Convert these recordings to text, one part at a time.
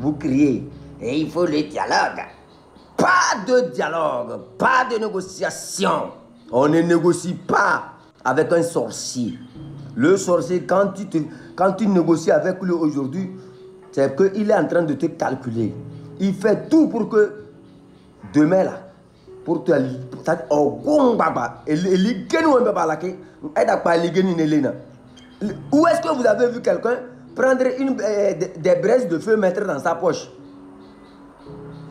vous criez. Et il faut le dialogue. Pas de dialogue, pas de négociation. On ne négocie pas avec un sorcier. Le sorcier, quand tu négocies avec lui aujourd'hui, c'est qu'il est en train de te calculer. Il fait tout pour que demain là, pour te où est-ce que vous avez vu quelqu'un prendre des braises de feu, mettre dans sa poche?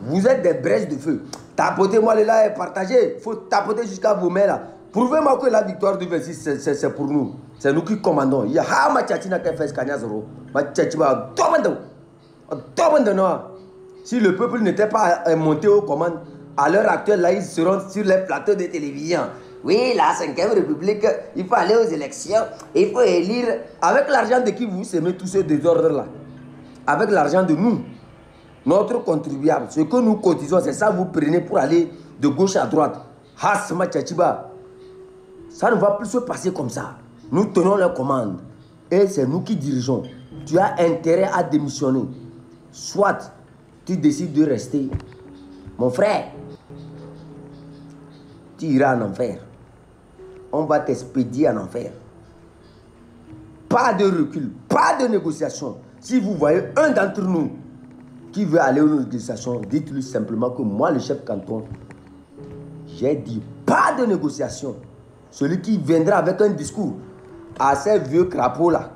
Vous êtes des braises de feu. Tapotez-moi là et partagez. Il faut tapoter jusqu'à vos mains là. Prouvez-moi que la victoire du 26, c'est pour nous. C'est nous qui commandons. Si le peuple n'était pas monté aux commandes, à l'heure actuelle, là, ils seront sur les plateaux de télévision. Oui, la 5e République, il faut aller aux élections, il faut élire. Avec l'argent de qui vous semez tous ces désordres-là? Avec l'argent de nous, notre contribuable. Ce que nous cotisons, c'est ça vous prenez pour aller de gauche à droite. Hasma Tchachiba. Ça ne va plus se passer comme ça. Nous tenons les commandes. Et c'est nous qui dirigeons. Tu as intérêt à démissionner. Soit tu décides de rester. Mon frère, tu iras en enfer. On va t'expédier en enfer. Pas de recul, pas de négociation. Si vous voyez un d'entre nous qui veut aller aux négociations, dites-lui simplement que moi, le chef canton, j'ai dit pas de négociation. Celui qui viendra avec un discours à ces vieux crapauds là,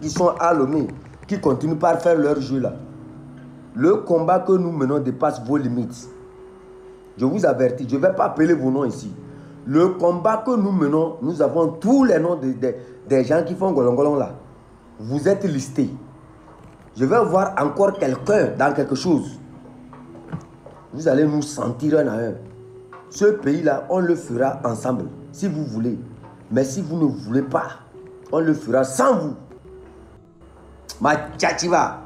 qui sont à Lomé, qui continuent par faire leur jeu là. Le combat que nous menons dépasse vos limites. Je vous avertis, je ne vais pas appeler vos noms ici. Le combat que nous menons, nous avons tous les noms des gens qui font golongolong là. Vous êtes listés. Je vais voir encore quelqu'un dans quelque chose. Vous allez nous sentir un à un. Ce pays-là, on le fera ensemble, si vous voulez. Mais si vous ne voulez pas, on le fera sans vous. Ma tchachiva.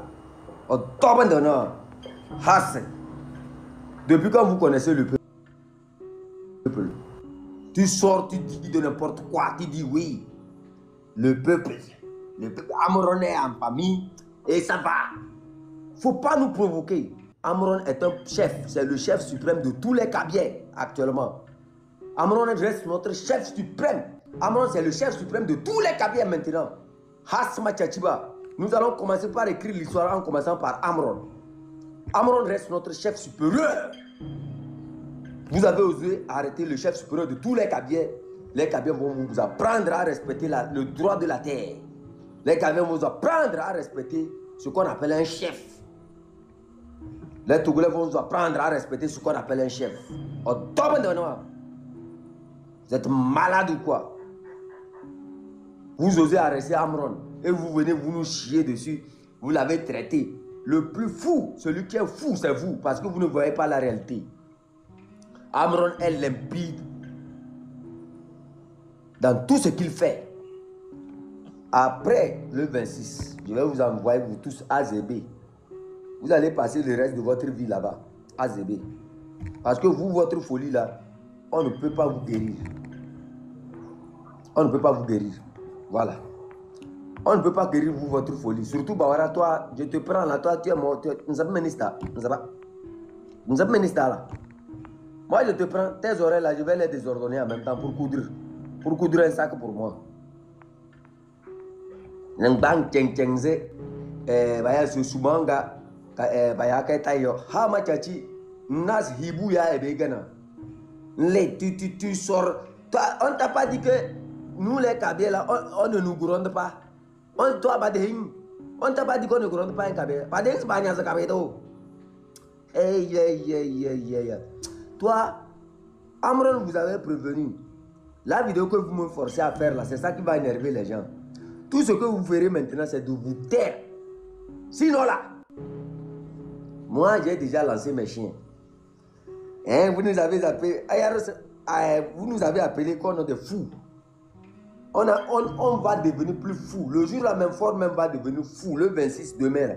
Depuis quand vous connaissez le peuple, tu sors, tu dis de n'importe quoi, tu dis oui. Le peuple Amron est en famille et ça va. Faut pas nous provoquer. Amron est un chef, c'est le chef suprême de tous les Kabyais actuellement. Amron reste notre chef suprême. Amron c'est le chef suprême de tous les Kabyais maintenant. Hasma Tchachiba. Nous allons commencer par écrire l'histoire en commençant par Amron. Amron reste notre chef supérieur. Vous avez osé arrêter le chef supérieur de tous les Kabyais. Les Kabyais vont vous apprendre à respecter le droit de la terre. Les Kabyais vont vous apprendre à respecter ce qu'on appelle un chef. Les Togolais vont vous apprendre à respecter ce qu'on appelle un chef. Vous êtes malade ou quoi? Vous osez arrêter Amron et vous venez vous nous chier dessus. Vous l'avez traité. Le plus fou, celui qui est fou, c'est vous, parce que vous ne voyez pas la réalité. Amron est limpide dans tout ce qu'il fait. Après le 26, je vais vous envoyer vous tous à Zébé. Vous allez passer le reste de votre vie là-bas, à Zébé. Parce que vous, votre folie là, on ne peut pas vous guérir. On ne peut pas vous guérir. Voilà. On ne peut pas guérir vous, votre folie. Surtout, Bawara, toi, je te prends là, toi, tu es mort. Nous avons ministre. Nous avons ministre là. Moi, je te prends tes oreilles là, je vais les désordonner en même temps pour coudre. Pour coudre un sac pour moi. Nang cheng chengze, baya su subanga, baya kaitayo. Ha machachi, nas hibuya ebegana. Tu sors. Toi, on t'a pas dit que nous les Kabyais là, on ne nous gronde pas. On t'a pas dit qu'on ne gronde pas un Kabyais. Pas de Espagne, ce Kabyais. Toi, Amron vous avez prévenu. La vidéo que vous me forcez à faire là, c'est ça qui va énerver les gens. Tout ce que vous ferez maintenant, c'est de vous taire. Sinon là, moi j'ai déjà lancé mes chiens. Hein, vous nous avez appelé qu'on est des fous. On va devenir plus fou. Le jour là même, Fort même va devenir fou. Le 26 demain, là,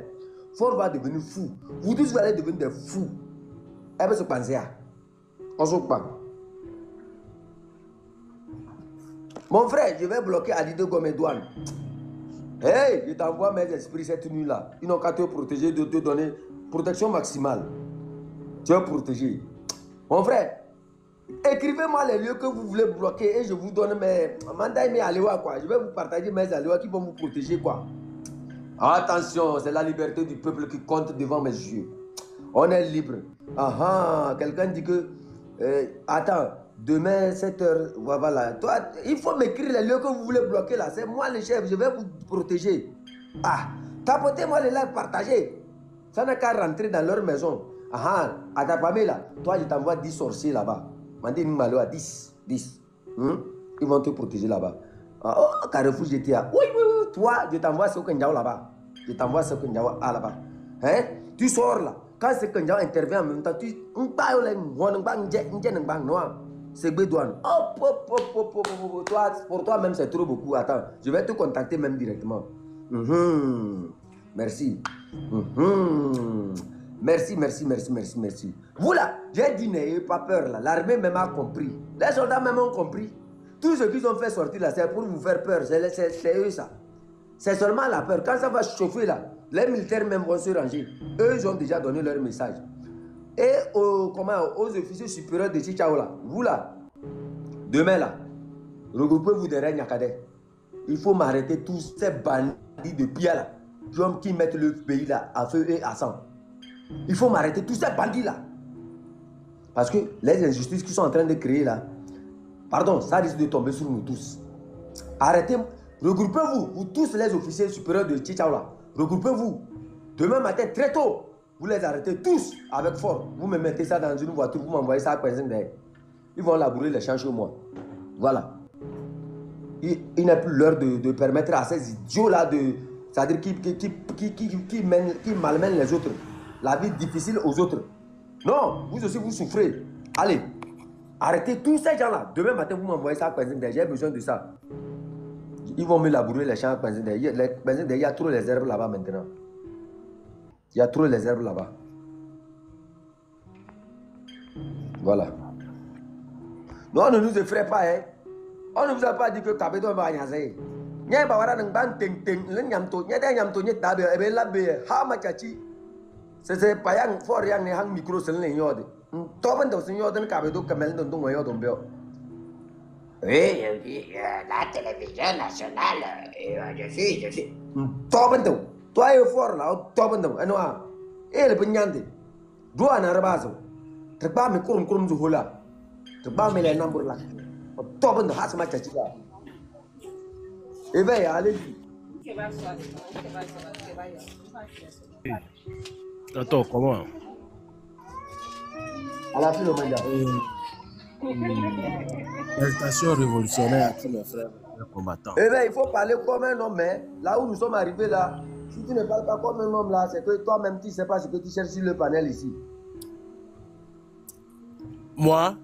Fort va devenir fou. Vous tous vous allez devenir des fous. Elle va se penser à. On se parle. Mon frère, je vais bloquer Adido Gomé Douane. Hey, je t'envoie mes esprits cette nuit-là. Ils n'ont qu'à te protéger, de te donner protection maximale. Tu es protégé. Mon frère, écrivez-moi les lieux que vous voulez bloquer et je vous donne mes mandats et mes aléas, quoi. Je vais vous partager mes aléas qui vont vous protéger, quoi. Attention, c'est la liberté du peuple qui compte devant mes yeux. On est libre. Ah, quelqu'un dit que... attends, demain, 7h, voilà. Toi, il faut m'écrire les lieux que vous voulez bloquer, là. C'est moi le chef, je vais vous protéger. Ah, tapotez-moi les lives, partagez. Ça n'a qu'à rentrer dans leur maison. Ah, à ta famille, là. Toi, je t'envoie 10 sorciers là-bas. Mandi Malo à 10. 10. Ils vont te protéger là-bas. Ah, oh, Carrefour GTA. Oui, oui, oui. Toi, je t'envoie ce Kenjao là-bas. Je t'envoie ce Kenjao là-bas. Hein? Tu sors là. Quand ce Kenjao intervient en même temps, tu... C'est bédouane. Toi, pour toi-même, c'est trop beaucoup. Attends, je vais te contacter même directement. Merci. Merci, merci, merci, merci, merci. Vous là, j'ai dit n'ayez pas peur là. L'armée même a compris. Les soldats même ont compris. Tout ce qu'ils ont fait sortir là, c'est pour vous faire peur. C'est eux ça. C'est seulement la peur. Quand ça va chauffer là, les militaires même vont se ranger. Eux, ils ont déjà donné leur message. Et aux officiers supérieurs de Chichao là, vous là, demain là, regroupez-vous derrière Nyakadé. Il faut m'arrêter tous ces bandits de Pia là, qui mettent le pays là à feu et à sang. Il faut m'arrêter tous ces bandits là. Parce que les injustices qu'ils sont en train de créer là, pardon, ça risque de tomber sur nous tous. Arrêtez, regroupez-vous, vous tous les officiers supérieurs de Chichao là, regroupez-vous. Demain matin très tôt, vous les arrêtez tous avec force. Vous me mettez ça dans une voiture, vous m'envoyez ça à Quentin derrière. Ils vont labourer les champs chez moi. Voilà. Il n'est plus l'heure de permettre à ces idiots-là de... C'est-à-dire qui malmènent les autres. La vie difficile aux autres. Non, vous aussi vous souffrez. Allez, arrêtez tous ces gens-là. Demain matin, vous m'envoyez ça à Quentin derrière. J'ai besoin de ça. Ils vont me labourer les champs à Quentin derrière. Il y a trop les herbes là-bas maintenant. Il y a trop les herbes là-bas. Voilà. Non, ne nous effrayez pas, hein. On ne vous a pas dit que Kabedo va y Nya bawara nang ban ting ting len nyamto nya da nyamto nya tabe ebe labe ha machachi. C'est payang for yang ne hang micro sen len yode. To ban do sen yode Kabedo kamel don don yode don beo. Oui, la télévision nationale, je suis. To ban do. To ay for la to ban do anwa. Le penyande. Do ana rabazo. Trba me kurum zu hola. Trba me le number la. To ban do ha sama chachi la. Éveille, allez-y. Attends, comment? À la fin, le mandat. Félicitations révolutionnaire à tous mes frères combattants. Éveille, il faut parler comme un homme. Hein. Là où nous sommes arrivés là, si tu ne parles pas comme un homme là, c'est que toi-même tu ne sais pas ce que tu cherches sur le panel ici. Moi?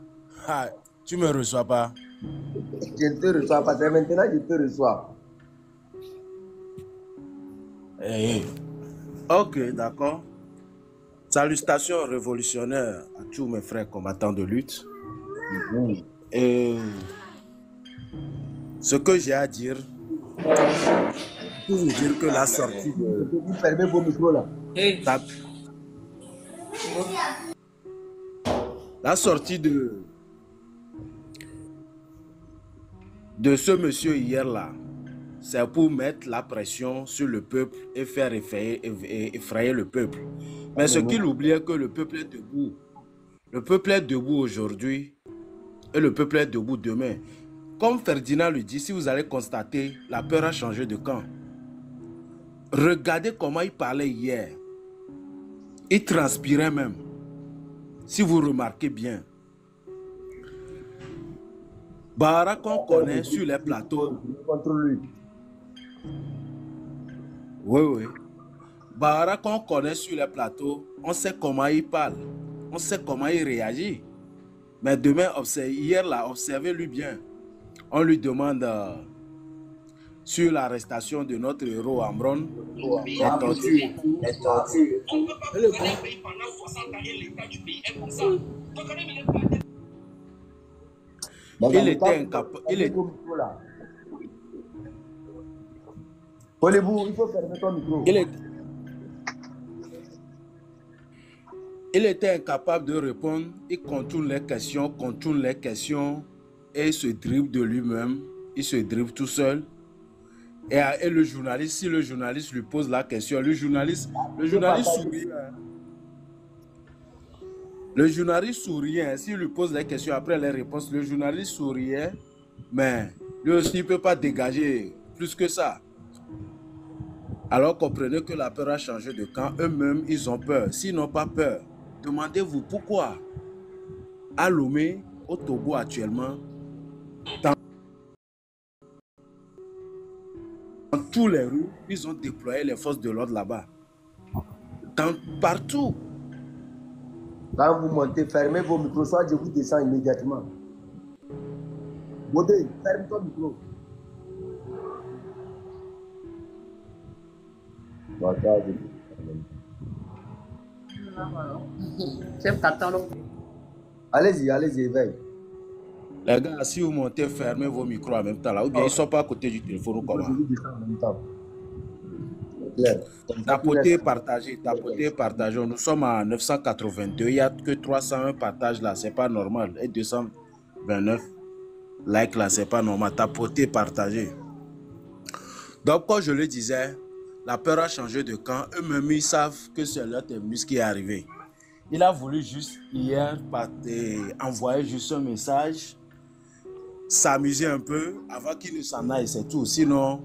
Tu me reçois pas? Je ne te reçois pas, c'est maintenant que je te reçois. Ok, d'accord. Salutations révolutionnaires à tous mes frères combattants de lutte. Et ce que j'ai à dire, pour vous dire que la sortie de... Vous fermez vos micros là. La sortie de ce monsieur hier là, c'est pour mettre la pression sur le peuple et faire effrayer le peuple. Mais ce qu'il oubliait, que le peuple est debout. Le peuple est debout aujourd'hui et le peuple est debout demain. Comme Ferdinand le dit, si vous allez constater, la peur a changé de camp. Regardez comment il parlait hier. Il transpirait même. Si vous remarquez bien. Bahara qu'on connaît sur les plateaux. Contre lui. Oui. Bahara qu'on connaît sur les plateaux, on sait comment il parle. On sait comment il réagit. Mais demain, hier là, observez-lui bien. On lui demande sur l'arrestation de notre héros Ambron, les tortures. Il était incapable. Polibou, il faut fermer ton micro. Il était incapable de répondre. Il contourne les questions et il se dribble de lui-même. Il se dribble tout seul. Et le journaliste, si le journaliste lui pose la question, le journaliste sourit. Le journaliste souriait. S'il lui pose les questions après les réponses, le journaliste souriait. Mais lui aussi, il ne peut pas dégager plus que ça. Alors comprenez que la peur a changé de camp. Eux-mêmes, ils ont peur. S'ils n'ont pas peur, demandez-vous pourquoi. À Lomé, au Togo actuellement, dans tous les rues, ils ont déployé les forces de l'ordre là-bas. Partout. Quand vous montez, fermez vos micros, soit je vous descends immédiatement. Bodé, ferme ton micro. Allez-y, allez-y, veille. Les gars, si vous montez, fermez vos micros en même temps là, ou bien ils ne sont pas à côté du téléphone ou comment. Tapoter, partager. Nous sommes à 982, il n'y a que 301 partages là, c'est pas normal. Et 229 likes là, c'est pas normal. Tapoter, partager. Donc, comme je le disais, la peur a changé de camp. Eux-mêmes, ils savent que c'est leur terminus qui est arrivé. Il a voulu juste hier envoyer juste un message, s'amuser un peu avant qu'il ne s'en aille, c'est tout. Sinon,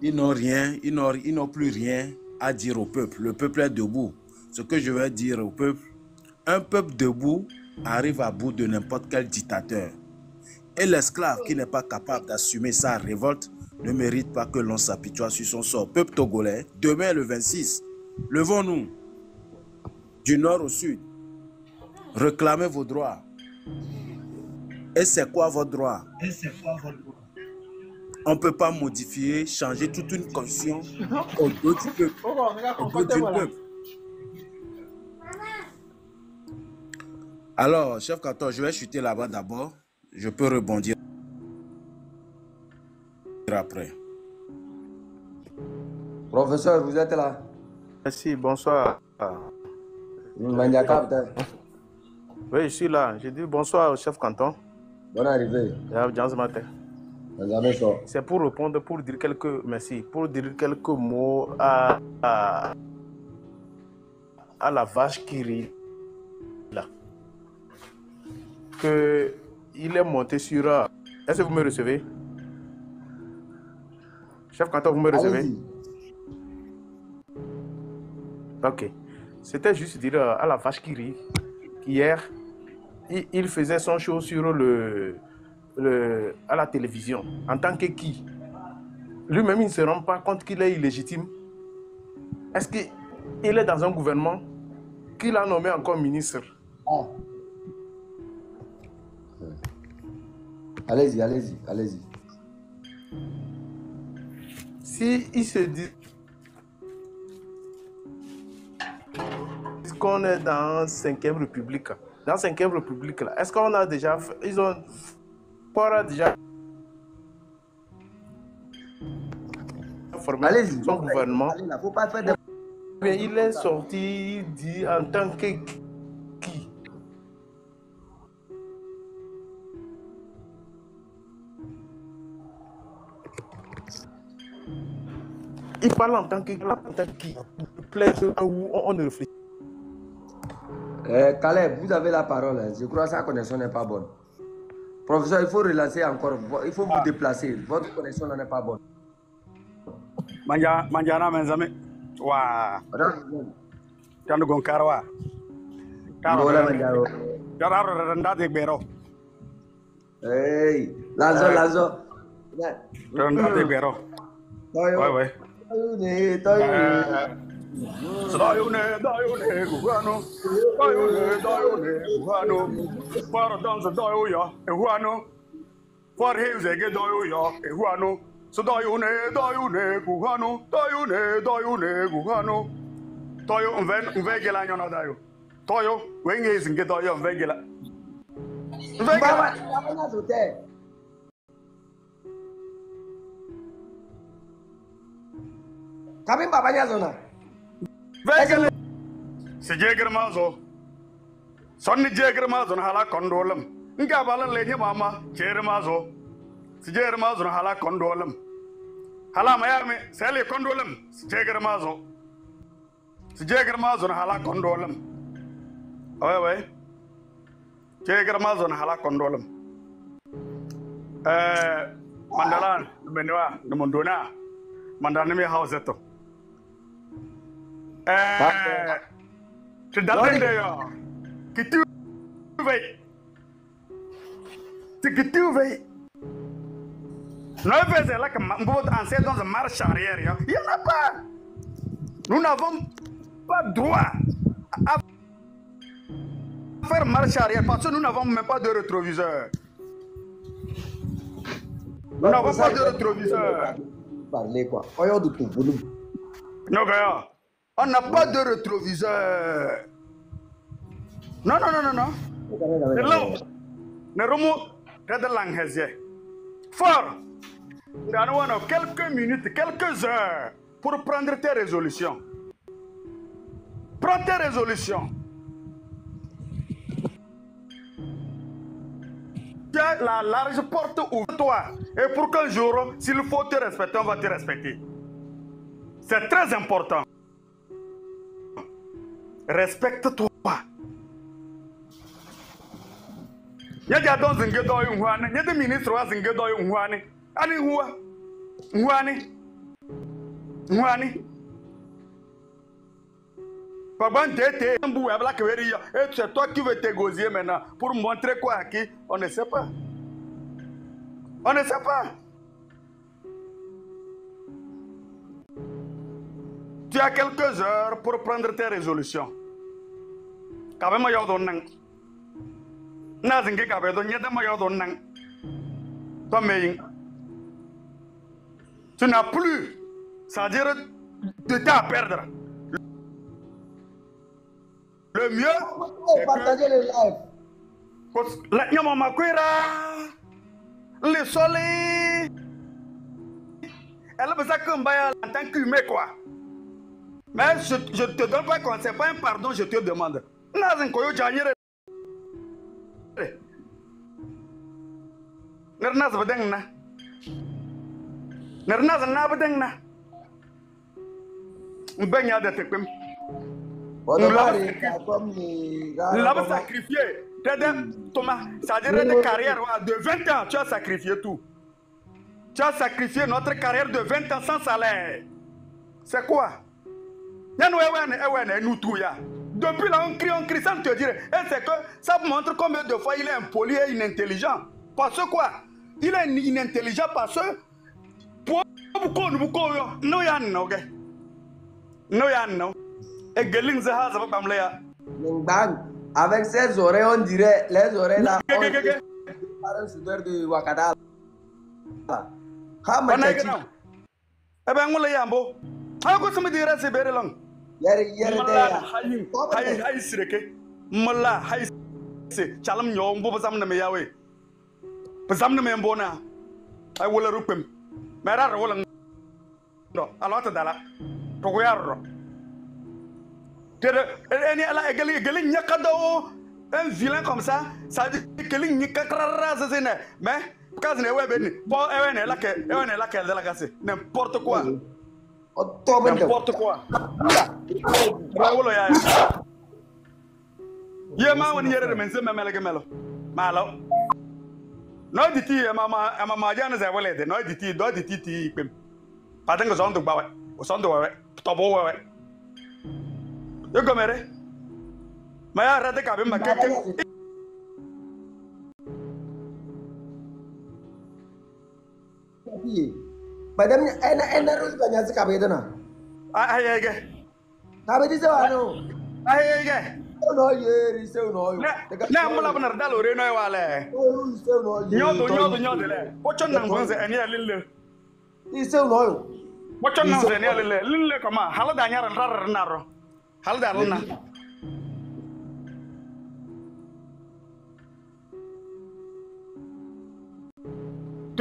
ils n'ont plus rien à dire au peuple. Le peuple est debout. Ce que je vais dire au peuple, un peuple debout arrive à bout de n'importe quel dictateur. Et l'esclave qui n'est pas capable d'assumer sa révolte ne mérite pas que l'on s'apitoie sur son sort. Peuple togolais, demain le 26, levons-nous du nord au sud. Réclamez vos droits. Et c'est quoi votre droit? On ne peut pas modifier, changer toute une constitution au dos du peuple. Au dos du peuple. Alors, chef canton, je vais chuter là-bas d'abord. Je peux rebondir après. Professeur, vous êtes là? Merci, bonsoir. Oui, je suis là. Je dis bonsoir au chef canton. Bonne arrivée. C'est pour répondre, pour dire quelques mots à la vache qui rit là. Que il est monté sur... Est-ce que vous me recevez? Chef canton, vous me recevez? Ok. C'était juste dire à la vache qui rit qu'hier, il faisait son show sur à la télévision. En tant que qui? Lui-même, il ne se rend pas compte qu'il est illégitime. Est-ce qu'il est dans un gouvernement qu'il a nommé encore ministre? Allez-y, allez-y, allez-y. Si il se dit qu'on est dans 5e République, dans 5e République, est-ce qu'on a déjà fait, ils ont déjà formé son gouvernement? Allez, là, faut pas faire de... Mais il est sorti, il dit en tant que qui? Il parle en tant que qui? Où on ne réfléchit. Caleb, vous avez la parole. Je crois que sa connexion n'est pas bonne. Professeur, il faut relancer encore. Il faut vous déplacer. Votre connexion n'est pas bonne. Manjana menzame. Wa. Tandu gonkarwa. Tararo randa de bero. Hey, Lazo. Randa de bero. Ouais. Dayune, gugano. Para danza dayoya, ehuano. For heze ge dayoya, ehuano. So dayune, gugano. Dayune, gugano. Toyo unvegela nyona dayo. Toyo, wenge zinge dayo unvegela. Kabin babanya zona. Vegele. Si jeger mazo. Sonni jeger mazo na hala kondolam. Nga bala lenye mama jeger mazo. Si jeger mazo na hala kondolam. Hala mayame sele kondolam. Si jeger mazo. Si jeger mazo na hala kondolam. Ouais. Jeger mazo na hala kondolam. Mandalan menwa numondona. Mandana mi house to. Tu dalde yo. Tu veux. Nous faisons là que en dans une marche arrière. Il n'y en a pas. Nous n'avons pas droit à faire marche arrière parce que nous n'avons même pas de rétroviseur. Nous n'avons pas de rétroviseur. Parlez quoi. Non, gars. On n'a pas de rétroviseur. Non. Ne remonte pas de langue. Fort. Nous avons quelques minutes, quelques heures pour prendre tes résolutions. Prends tes résolutions. Tu as la large porte ouverte toi. Et pour qu'un jour, s'il faut te respecter, on va te respecter. C'est très important. Respecte-toi. Il y a des gens qui ont des ministres qui ont et c'est toi qui veux t'égosier maintenant pour montrer quoi à qui? On ne sait pas. On ne sait pas. Tu as quelques heures pour prendre tes résolutions. Tu n'as plus, c'est-à-dire de temps à perdre. Le mieux, c'est partagez le live. Le soleil, elle veut ça comme en tant qu'humain quoi. Mais je ne te donne pas conseil, c'est pas un pardon, je te demande. L'avons sacrifié. Thomas, c'est-à-dire de carrière de 20 ans, tu as sacrifié tout. Tu as sacrifié notre carrière de 20 ans sans salaire. C'est quoi? Depuis là, on crie, ça ne te dirait. Et c'est que ça montre combien de fois il est impoli et inintelligent. Parce que quoi? Il est inintelligent parce que avec ses oreilles, on dirait les oreilles là. Un soudeur de Wakada. Un vilain comme ça, ça dit que mais n'importe quoi. N'importe quoi. Madame, elle a reçu la cabedona.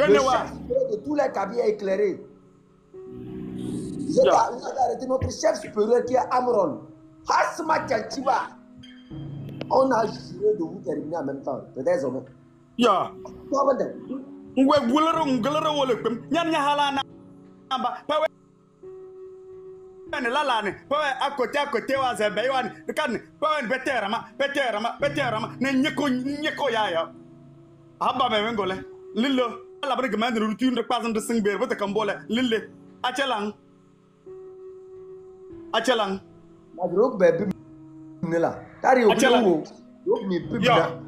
Le chef de tous les cabinets éclairés. Vous avez arrêté notre chef supérieur qui est Amron. Hasma Tchalchiba. On a juré de vous terminer en même temps. Peut-être hommes. Ya. Toi, madame. Ngwe ngulero wole kwem. Nyan nya hala na amba. Pawe. Ne lala ne. Pawe akote wa zebe ywan. Kan pawe beterama. Ne nyeko ya. Aba me ngole. Lillo. La bre gman de rutin de pas de singber bota kambole. Lille. Achelang. Madrok bebe nela. Tari o biwo. Yok mi bibna.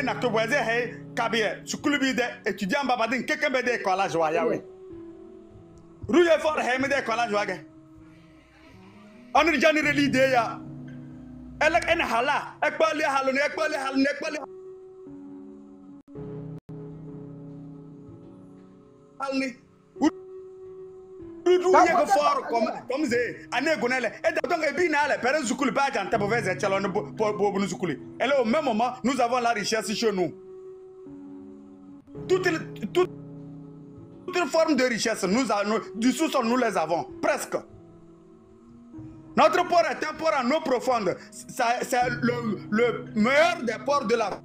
Na to boise hey kabie sukulu bi de étudiant baba din kekembe de collage wa yawe. Ruye for hey me de collage wa ge. Onu jani reli de ya. Elek en hala, ekpali halu ne ekpali. Alni. Udu ye ko for comme ze ane gonele et donc e bi na le père zukulu ba jan tabo veze chelon bo bu zukulu. Et là au même moment nous avons la richesse chez nous. Toute forme de richesse du sous-sol nous les avons presque. Notre port est un port en eau profonde. C'est le meilleur des ports de la.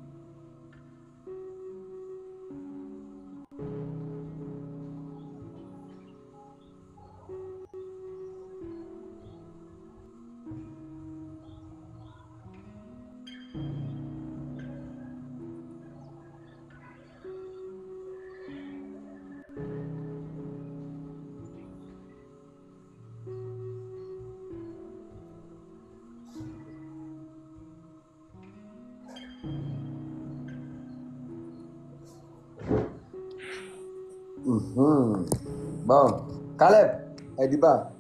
Bon, Caleb, Ediba,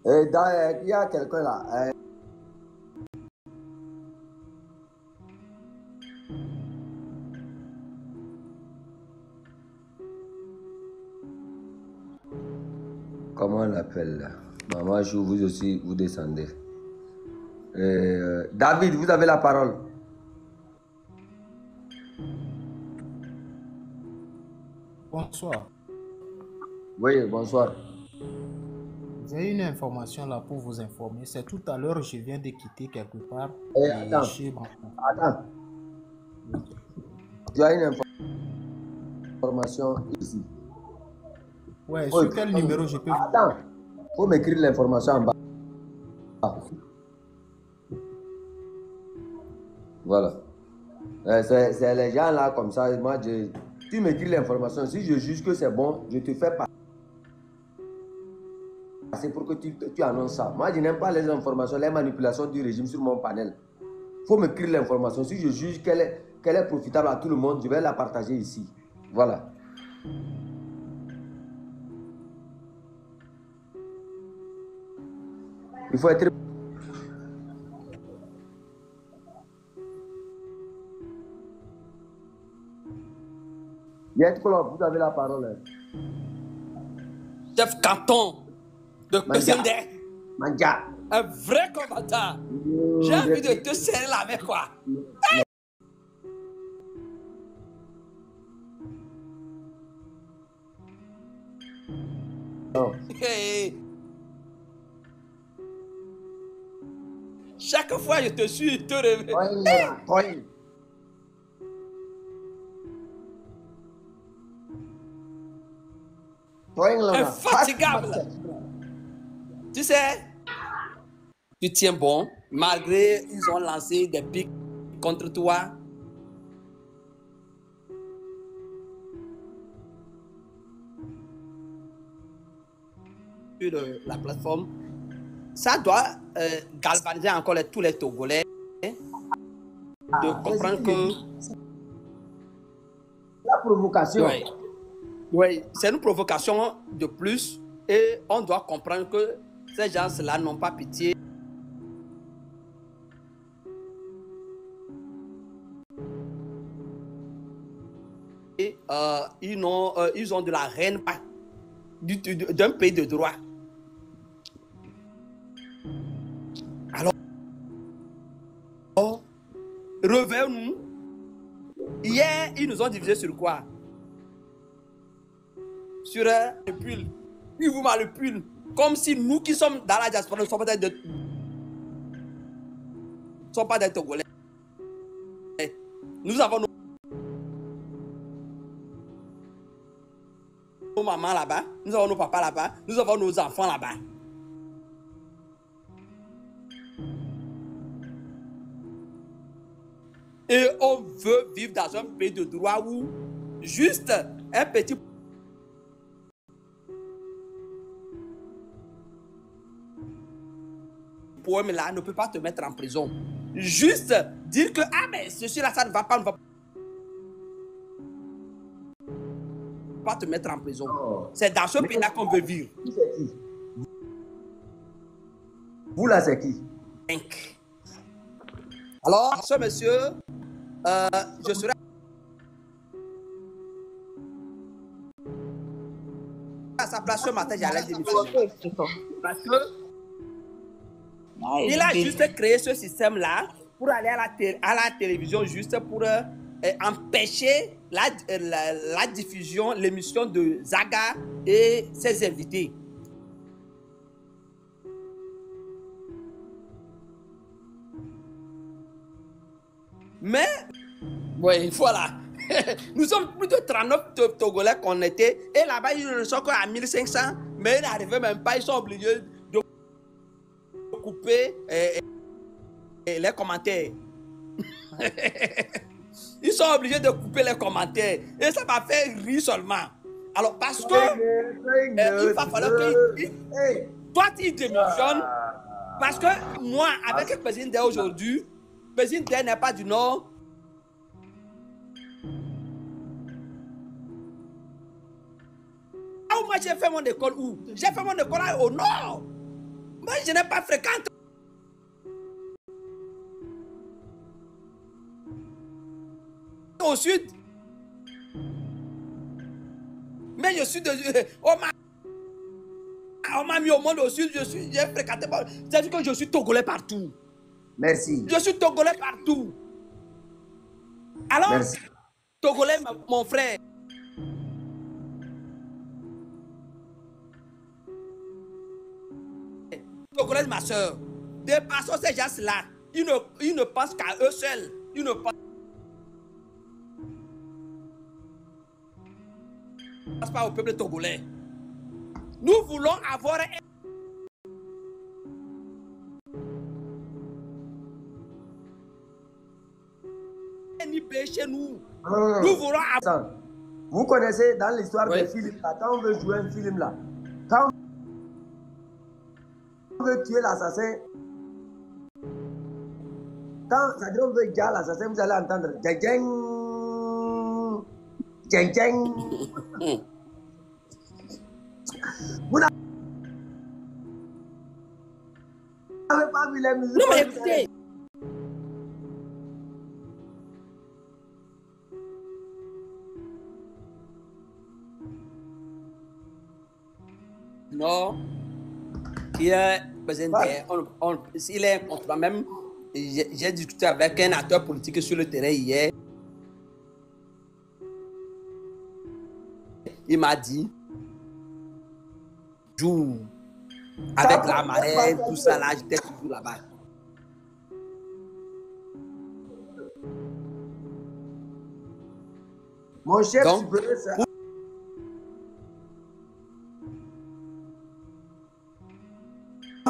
il y a quelqu'un là. Comment on l'appelle là? Maman joue, vous aussi, vous descendez. David, vous avez la parole. Bonsoir. Oui, bonsoir. J'ai une information là pour vous informer. C'est tout à l'heure, je viens de quitter quelque part. Attends. Tu as une information ici. Ouais, sur quel numéro je peux... Attends, il faut m'écrire l'information en bas. Voilà. C'est les gens là comme ça. Moi, tu m'écris l'information. Si je juge que c'est bon, je te fais passer. C'est pour que tu annonces ça. Moi, je n'aime pas les informations, les manipulations du régime sur mon panel. Il faut m'écrire l'information. Si je juge qu'elle est profitable à tout le monde, je vais la partager ici. Voilà. Il faut être... Vous avez la parole. Chef canton de Pesende. Manja. Un vrai combattant. J'ai envie de te serrer la main, quoi. Non. Hey. Chaque fois je te suis, je te réveille. Infatigable. Tu sais, tu tiens bon, malgré ils ont lancé des pics contre toi. Sur la plateforme, ça doit galvaniser encore tous les Togolais de comprendre que la provocation. Oui. Oui, c'est une provocation de plus et on doit comprendre que ces gens-là n'ont pas pitié. Et, ils ont de la haine d'un pays de droit. Alors, revenons-nous. Hier, ils nous ont divisé sur quoi? sur le pull. Il vous manipule. Comme si nous qui sommes dans la diaspora ne sommes pas des Togolais. Nous avons nos mamans là-bas, nous avons nos papas là-bas, nous avons nos enfants là-bas. Et on veut vivre dans un pays de droit où juste un petit poème là ne peut pas te mettre en prison. Juste dire que ah mais ceci là ça ne va pas te mettre en prison. Oh. C'est dans ce pays là qu'on veut vivre. C'est qui? Vous là c'est qui? Alors ce monsieur, je serai à sa place ce matin, j'allais démissionner. Parce que il a juste créé ce système-là pour aller à la télévision, juste pour empêcher la diffusion, l'émission de Zaga et ses invités. Mais, oui, voilà. Nous sommes plus de 39 Togolais qu'on était. Et là-bas, ils ne sont qu'à 1500. Mais ils n'arrivaient même pas. Ils sont obligés de couper les commentaires. Ils sont obligés de couper les commentaires. Et ça m'a fait rire seulement. Alors, parce que il va falloir que toi, tu démissionnes. Parce que moi, avec le président d'aujourd'hui, le président n'est pas du Nord. Ah, moi, j'ai fait mon école où? J'ai fait mon école au Nord. Moi, je n'ai pas fréquenté au Sud. Mais je suis de... On m'a mis au monde au Sud, j'ai fréquenté... C'est-à-dire que je suis Togolais partout. Merci. Je suis Togolais partout. Alors, Merci. Togolais, mon frère. Togolais, ma soeur. Dépassons ces gens-là. Ils ne pensent qu'à eux seuls. Ils ne pensent pas au peuple togolais. Nous voulons avoir un IP chez nous. Nous voulons avoir... Vous connaissez dans l'histoire Oui. des films, là, quand on veut jouer un film là, quand on veut tuer l'assassin, quand on veut tuer l'assassin, vous allez entendre djeng, djeng, djeng. Vous n'avez pas vu les musiques? Non mais écoutez. Non. Il est président. Il est contre même. J'ai discuté avec un acteur politique sur le terrain hier. Il m'a dit, joue avec la marée, tout ça là, j'étais toujours là-bas. Mon chef Donc, supérieur, c'est...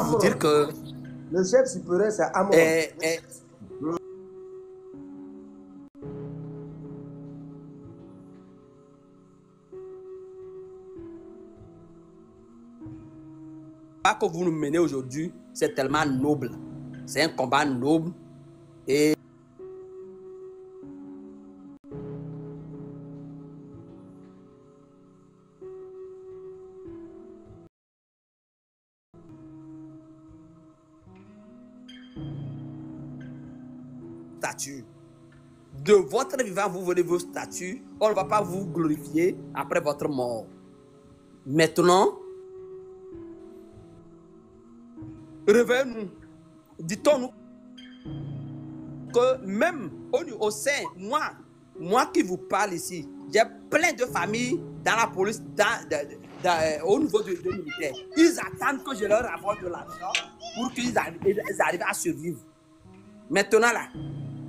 Vous dire que Le chef supérieur, c'est Amon. pas que vous nous menez aujourd'hui, c'est tellement noble. C'est un combat noble et statut. De votre vivant, vous voulez vos statuts. On ne va pas vous glorifier après votre mort. Maintenant, réveillons-nous. Dites-nous que même au sein, moi qui vous parle ici, j'ai plein de familles dans la police, au niveau des militaires. Ils attendent que je leur apporte de l'argent pour qu'ils arrivent à survivre. Maintenant, là,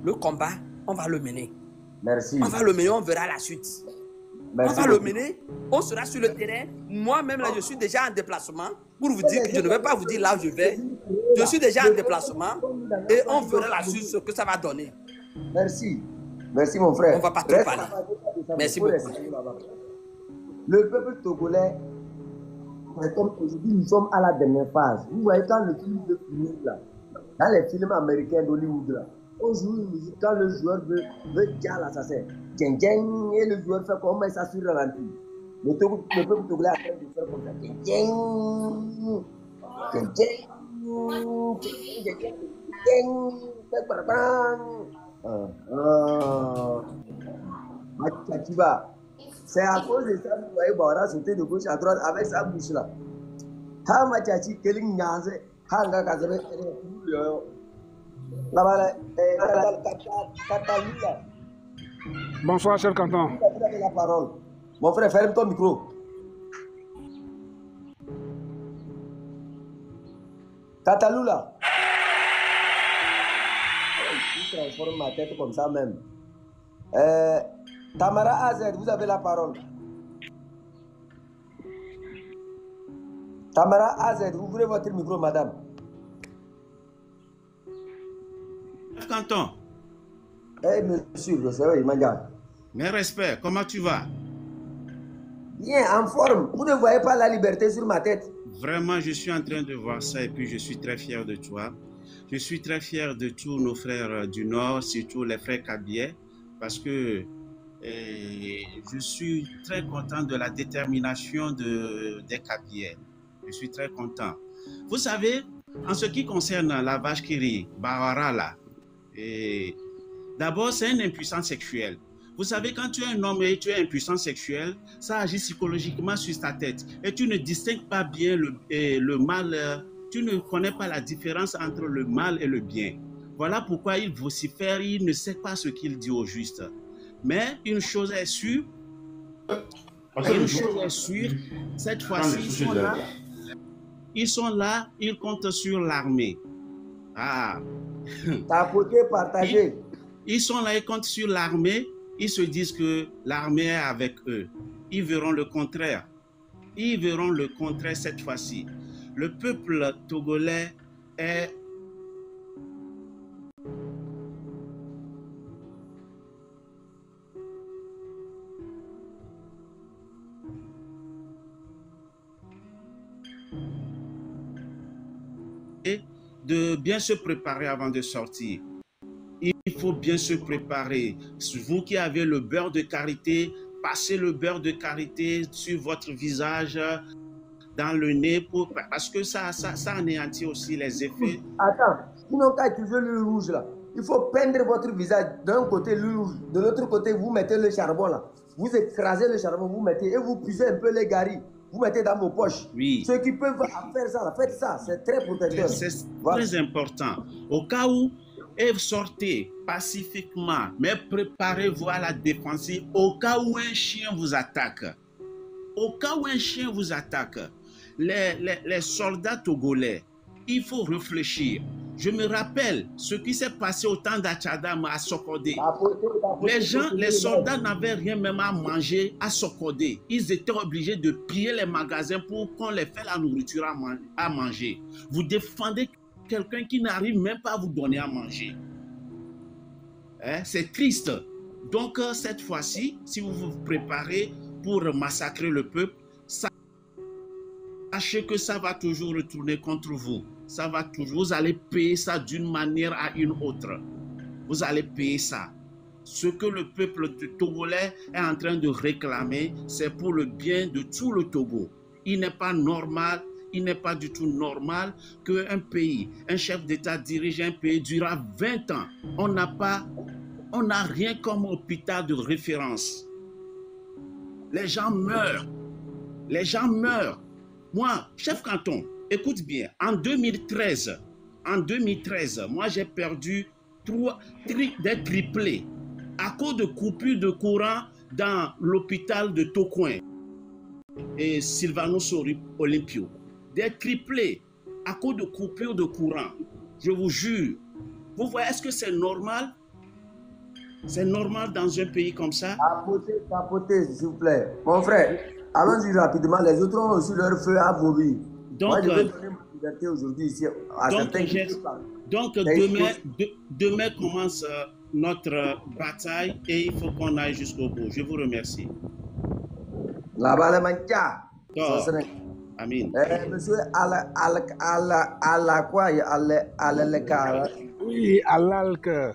le combat, on va le mener. Merci. On va le mener, on verra la suite. Merci on va beaucoup. le mener, on sera sur le terrain. Moi-même, là, je suis déjà en déplacement pour vous dire que je ne vais pas vous dire là où je vais. Je suis déjà en déplacement et on verra la suite, ce que ça va donner. Merci. Merci, mon frère. On ne va pas trop parler. Merci beaucoup. Le peuple togolais, comme aujourd'hui, nous sommes à la dernière phase. Vous voyez, quand le film de finir là, dans les films américains d'Hollywood là, on joue une musique quand le joueur veut dire l'assassin. Djeng djeng, et le joueur fait comment il s'assure dans la vie. Le peuple togolais a train de faire comme ça. Djeng djeng, djeng djeng, djeng djeng, djeng. C'est à cause de ça que vous voyez Baora sauter de gauche à droite avec sa bouche là. Ha machachi keling nyanze, hanga kazabe là-bas, Catalunya. Bonsoir, cher Canton. Vous avez la parole. Mon frère, ferme ton micro. Catalunya. Je transforme ma tête comme ça même. Tamara Azed, vous avez la parole. Tamara Azed, ouvrez votre micro, madame. Canton. Eh, monsieur, je sais, Imania. Mes respects, comment tu vas? Bien, en forme. Vous ne voyez pas la liberté sur ma tête? Vraiment, je suis en train de voir ça et puis je suis très fier de toi. Je suis très fier de tous nos frères du Nord, surtout les frères Kabyais, parce que je suis très content de la détermination des Kabyais. Je suis très content. Vous savez, en ce qui concerne la vache qui rit, Baora là, d'abord, c'est une impuissance sexuelle. Vous savez, quand tu es un homme et tu es impuissant sexuel, ça agit psychologiquement sur ta tête. Et tu ne distingues pas bien le mal, tu ne connais pas la différence entre le mal et le bien. Voilà pourquoi il vocifère, il ne sait pas ce qu'il dit au juste. Mais une chose est sûre, cette fois-ci, ils sont là, ils comptent sur l'armée. Ah. T'as côté partagé. Ils sont là, ils comptent sur l'armée. Ils se disent que l'armée est avec eux. Ils verront le contraire. Ils verront le contraire cette fois-ci. Le peuple togolais est de bien se préparer avant de sortir. Il faut bien se préparer. Vous qui avez le beurre de karité, passez le beurre de karité sur votre visage, dans le nez, parce que ça anéantit aussi les effets. Attends, sinon quand tu veux le rouge là, il faut peindre votre visage d'un côté le rouge, de l'autre côté vous mettez le charbon là. Vous écrasez le charbon, vous mettez et vous puisez un peu les garis. Vous mettez dans vos poches. Oui. Ceux qui peuvent faire ça, faites ça, c'est très protecteur. C'est très important. Au cas où, sortez pacifiquement, mais préparez-vous à la défensive au cas où un chien vous attaque. Au cas où un chien vous attaque, les soldats togolais, il faut réfléchir. Je me rappelle ce qui s'est passé au temps d'Achadam à Sokodé. Les soldats n'avaient rien même à manger à Sokodé. Ils étaient obligés de piller les magasins pour qu'on les fasse la nourriture à manger. Vous défendez quelqu'un qui n'arrive même pas à vous donner à manger. Hein? C'est triste. Donc, cette fois-ci, si vous vous préparez pour massacrer le peuple, sachez que ça va toujours retourner contre vous. Ça va toujours, vous allez payer ça d'une manière à une autre. Vous allez payer ça. Ce que le peuple togolais est en train de réclamer, c'est pour le bien de tout le Togo. Il n'est pas normal, il n'est pas du tout normal qu'un pays, un chef d'État dirige un pays durant 20 ans. On n'a rien comme hôpital de référence. Les gens meurent. Les gens meurent. Moi, chef canton, écoute bien, en 2013, moi j'ai perdu des triplés. À cause de coupures de courant, dans l'hôpital de Tocoin et Sylvanus Olympio, des triplés à cause de coupures de courant. Je vous jure. Vous voyez, est-ce que c'est normal? C'est normal dans un pays comme ça? Papotez, s'il vous plaît. Mon frère, allons-y rapidement. Les autres ont aussi leur feu à vomir. Donc, moi, je vais donner ma liberté aujourd'hui ici à certains qui parlent. Donc demain commence notre bataille et il faut qu'on aille jusqu'au bout. Je vous remercie. Là-bas, les mangas. Amin. Monsieur Oui, Alalka.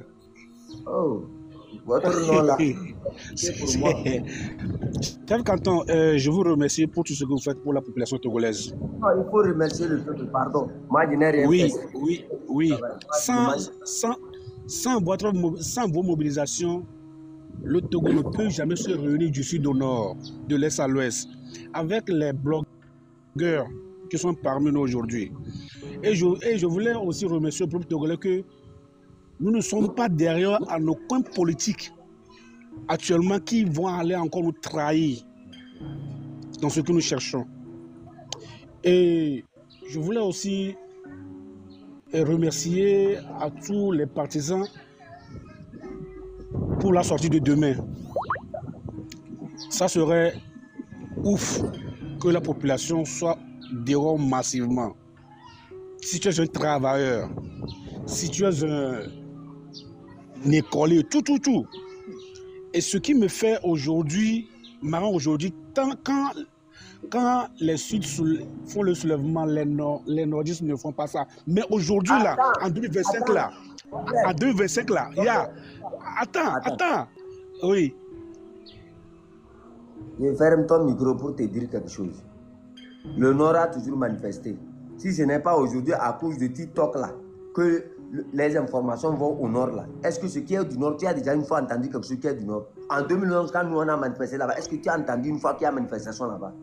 Oh, votre nom là. C'est pour moi. Chef Canton, je vous remercie pour tout ce que vous faites pour la population togolaise. Non, il faut remercier le peuple, pardon. Moi, je n'ai rien fait. Oui. Sans vos mobilisations, le Togo ne peut jamais se réunir du sud au nord, de l'est à l'ouest, avec les blogueurs qui sont parmi nous aujourd'hui. Et je voulais aussi remercier le peuple togolais que nous ne sommes pas derrière à nos coins politiques actuellement qui vont aller encore nous trahir dans ce que nous cherchons. Et je voulais aussi remercier à tous les partisans pour la sortie de demain. Ça serait ouf que la population soit dehors massivement. Si tu es un travailleur, si tu es un écolier, tout. Et ce qui me fait aujourd'hui, marrant aujourd'hui, quand les Suds font le soulèvement, les nordistes ne font pas ça. Mais aujourd'hui, là, en 2025, il y a... Attends. Oui. Je ferme ton micro pour te dire quelque chose. Le Nord a toujours manifesté. Si ce n'est pas aujourd'hui à cause de TikTok là que les informations vont au Nord là. Est-ce que ce qui est du Nord, tu as déjà une fois entendu quelque chose qui est du Nord? En 2011, quand nous on a manifesté là-bas, est-ce que tu as entendu une fois qu'il y a manifestation là-bas?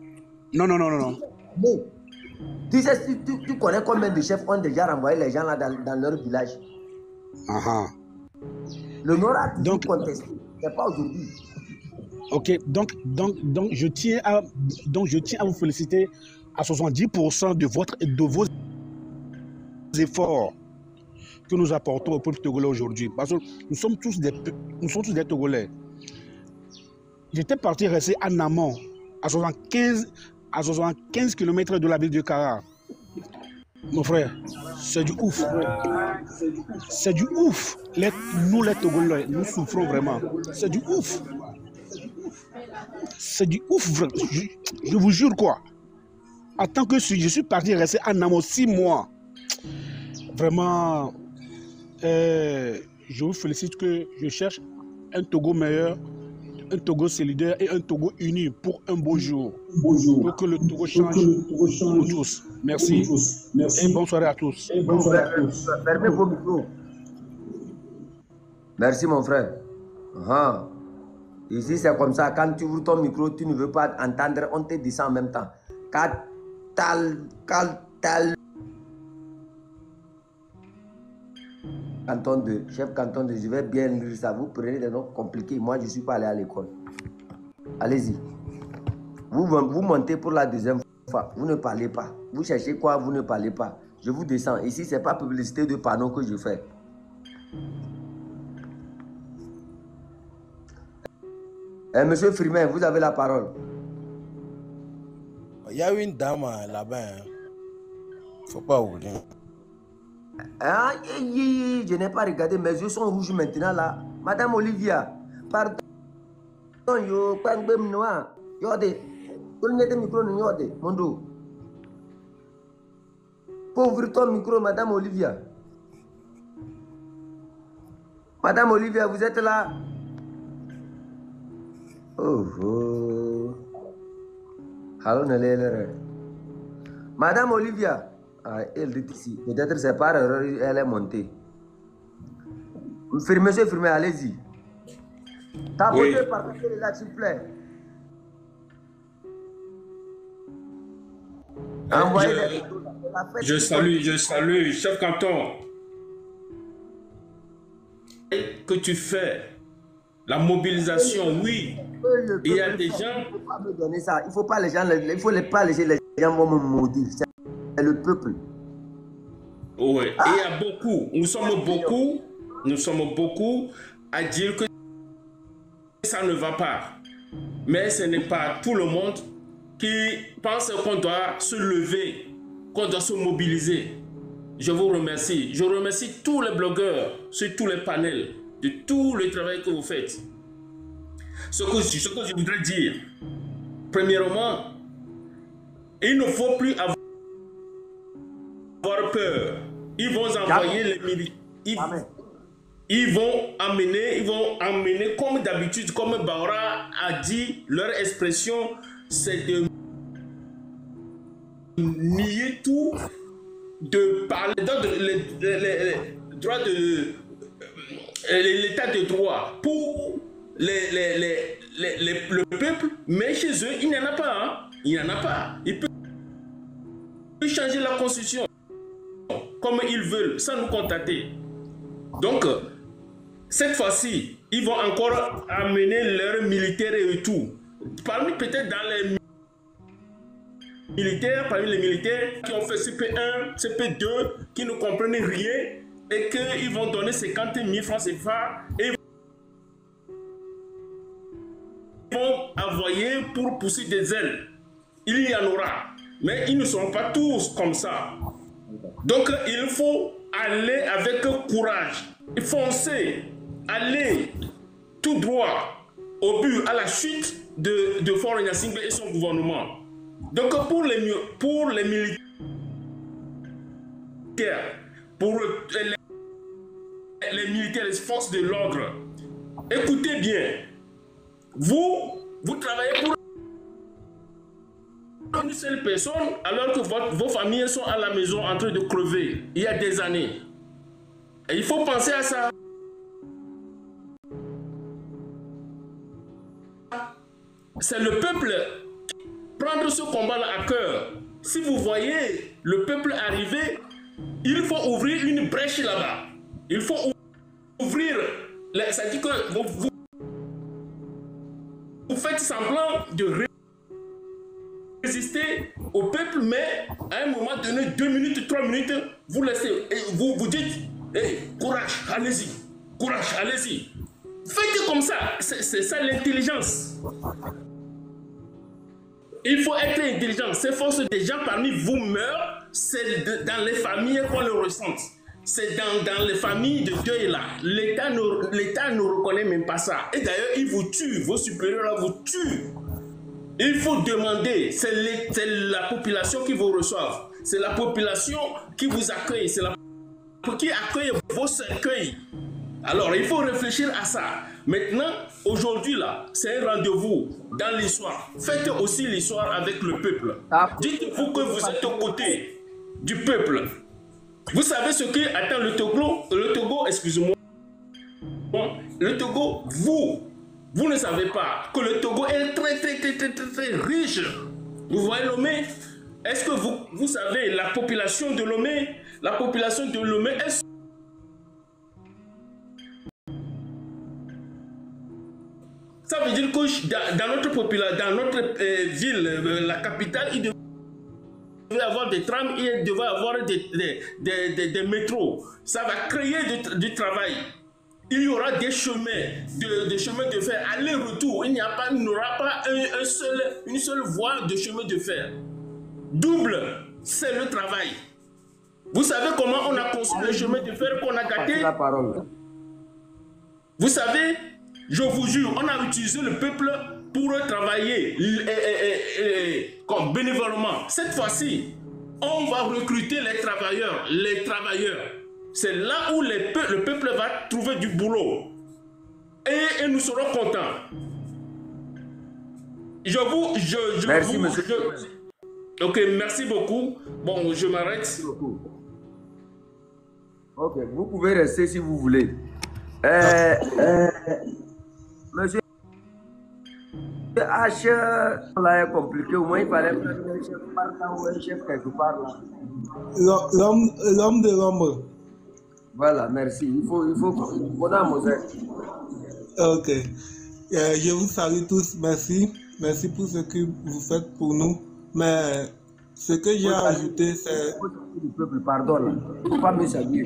Non. Bon. Tu sais, tu connais combien de chefs ont déjà renvoyé les gens là dans leur village? Le Nord a toujours contesté. C'est pas aujourd'hui. Ok, donc je tiens à vous féliciter à 70% de vos efforts que nous apportons au peuple togolais aujourd'hui. Parce que nous sommes tous des Togolais. J'étais parti rester en amont, à 75 km de la ville de Kara. Mon frère, c'est du ouf. C'est du ouf. Nous les Togolais, nous souffrons vraiment. C'est du ouf. C'est du ouf, je vous jure quoi. En tant que je suis parti rester en amont 6 mois. Vraiment, je vous félicite que je cherche un Togo meilleur, un Togo solidaire et un Togo uni pour un beau jour. Pour que le Togo change pour tous. Merci. Et bonne soirée à tous. Fermez vos micros. Merci mon frère. Ici c'est comme ça, quand tu ouvres ton micro, tu ne veux pas entendre, on te dit ça en même temps. Canton 2, chef canton 2, je vais bien lire ça. Vous prenez des noms compliqués. Moi, je ne suis pas allé à l'école. Allez-y. Vous montez pour la deuxième fois. Vous ne parlez pas. Vous cherchez quoi? Vous ne parlez pas. Je vous descends. Ici, ce n'est pas publicité de panneau que je fais. Monsieur Frimet, vous avez la parole. Il y a une dame là-bas. Il ne faut pas oublier. Je n'ai pas regardé, mes yeux sont rouges maintenant là. Madame Olivia, pardon, yo, Mondo. Pour ouvrir ton micro, Madame Olivia. Madame Olivia, vous êtes là? Madame Olivia. Elle dit ici. Peut-être c'est par erreur, elle est montée. Monsieur Firmé, allez-y. Tapotez par là, s'il vous plaît. Je salue, chef canton. Que tu fais, la mobilisation, oui. Il y a des gens... Il ne faut pas me donner ça. Il ne faut pas les gens, il faut pas laisser les gens vont me maudire. C'est le peuple. Oui, et il y a beaucoup. Nous sommes beaucoup à dire que ça ne va pas. Mais ce n'est pas tout le monde qui pense qu'on doit se lever, qu'on doit se mobiliser. Je vous remercie. Je remercie tous les blogueurs sur tous les panels de tout le travail que vous faites. Ce que je voudrais dire, premièrement, il ne faut plus avoir peur. Ils vont envoyer les militaires. Ils vont amener comme d'habitude, comme Baora a dit, leur expression, c'est de nier tout, de parler les droits de l'état de droit pour le peuple, mais chez eux, il n'y en a pas. Hein? Il n'y en a pas. Ils peuvent changer la constitution comme ils veulent, sans nous contacter. Donc, cette fois-ci, ils vont encore amener leurs militaires et tout. Parmi peut-être dans les militaires, parmi les militaires qui ont fait CP1, CP2, qui ne comprennent rien et qu'ils vont donner 50 000 francs CFA et ils vont envoyer pour pousser des ailes. Il y en aura, mais ils ne sont pas tous comme ça. Donc, il faut aller avec courage, foncer, aller tout droit au but, à la chute de Faure Gnassingbé et son gouvernement. Donc, pour les militaires, pour les militaires, les forces de l'ordre, écoutez bien, vous travaillez pour une seule personne alors que vos familles sont à la maison en train de crever il y a des années. Et il faut penser à ça. C'est le peuple prendre ce combat-là à cœur. Si vous voyez le peuple arriver, il faut ouvrir une brèche là-bas. Il faut ouvrir. Ça dit que vous faites semblant de résister au peuple, mais à un moment donné, 2 minutes, 3 minutes, vous laissez, et vous dites, hey, courage, allez-y, courage, allez-y. Faites comme ça, c'est ça l'intelligence. Il faut être intelligent. Ces forces des gens parmi vous meurent, c'est dans les familles qu'on le ressent. C'est dans les familles de deuil là. L'État ne reconnaît même pas ça. Et d'ailleurs, il vous tue, vos supérieurs là vous tuent. Il faut demander, c'est la population qui vous reçoit, c'est la population qui vous accueille, c'est la qui accueille vos cercueils. Alors, il faut réfléchir à ça. Maintenant, aujourd'hui là, c'est un rendez-vous dans l'histoire. Faites aussi l'histoire avec le peuple. Dites-vous que vous êtes aux côtés du peuple. Vous savez ce que attend le Togo, excusez-moi. Le Togo, vous ne savez pas que le Togo est très riche. Vous voyez Lomé? Est-ce que vous savez la population de Lomé? La population de Lomé est... Ça veut dire que dans notre ville, la capitale, il devait avoir des trams, il devait avoir des métros. Ça va créer du travail. Il y aura des chemins de fer, aller-retour. Il n'y aura pas une seule voie de chemin de fer. Double, c'est le travail. Vous savez comment on a construit le chemin de fer qu'on a gâté? Vous savez, je vous jure, on a utilisé le peuple pour travailler comme bénévolement. Cette fois-ci, on va recruter les travailleurs. C'est là où le peuple va trouver du boulot. Et nous serons contents. Merci, monsieur. Ok, merci beaucoup. Bon, je m'arrête. Ok, vous pouvez rester si vous voulez. Monsieur H, là est compliqué. Au moins, il fallait prendre un chef par là ou un chef quelque part là. L'homme de l'ombre. Voilà, merci. Il faut qu'on a Moselle. Ok. Je vous salue tous, merci. Merci pour ce que vous faites pour nous. Mais ce que j'ai ajouté, c'est... Le peuple, pardon, là. Il ne faut pas me saluer.